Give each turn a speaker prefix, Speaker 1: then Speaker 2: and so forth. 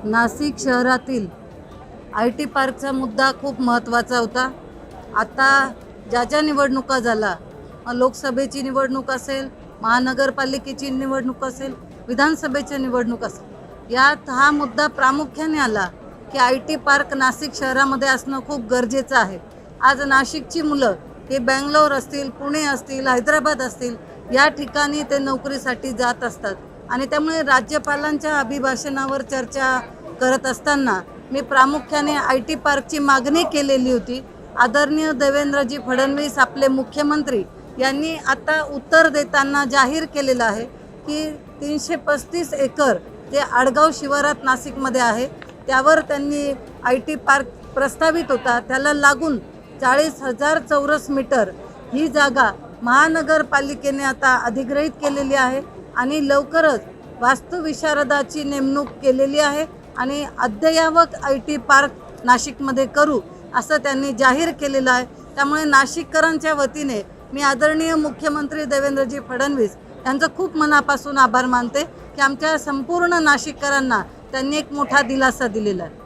Speaker 1: नाशिक शहरातील IT पार्कचा मुद्दा खूप महत्त्वाचा होता। आता ज्या निवडणुका झाला, लोकसभेची निवडणूक असेल, महानगरपालिकेची निवडणूक असेल, विधानसभेची निवडणूक असेल, यात हा मुद्दा प्रामुख्याने आला की IT पार्क नाशिक शहरामध्ये असणं खूप गरजेचं आहे। आज नाशिकची मुलं हे बेंगलोर असतील, पुणे असतील, हैदराबाद असतील, या ठिकाणी ते नोकरीसाठी जात असतात आणि त्यामुळे राज्यपालांच्या अभिभाषणावर चर्चा करत असताना मी प्रामुख्याने IT पार्कची मागणी केलेली होती। आदरणीय देवेंद्रजी फडणवीस आपले मुख्यमंत्री यांनी आता उत्तर देताना जाहीर केलेलं आहे की 335 एकर जे आडगाव शिवारात नाशिकमध्ये आहे त्यावर त्यांनी IT पार्क प्रस्तावित होता, त्याला लागून 40,000 चौरस मीटर ही जागा महानगरपालिकेने आता अधिग्रहित केलेली आहे आणि लवकरच वास्तुविशारदाची नेमणूक केलेली आहे आणि अद्ययावत IT पार्क नाशिकमध्ये करू असं त्यांनी जाहीर केलेलं आहे। त्यामुळे नाशिककरांच्या वतीने मी आदरणीय मुख्यमंत्री देवेंद्रजी फडणवीस यांचं खूप मनापासून आभार मानते की आमच्या संपूर्ण नाशिककरांना त्यांनी एक मोठा दिलासा दिलेला आहे।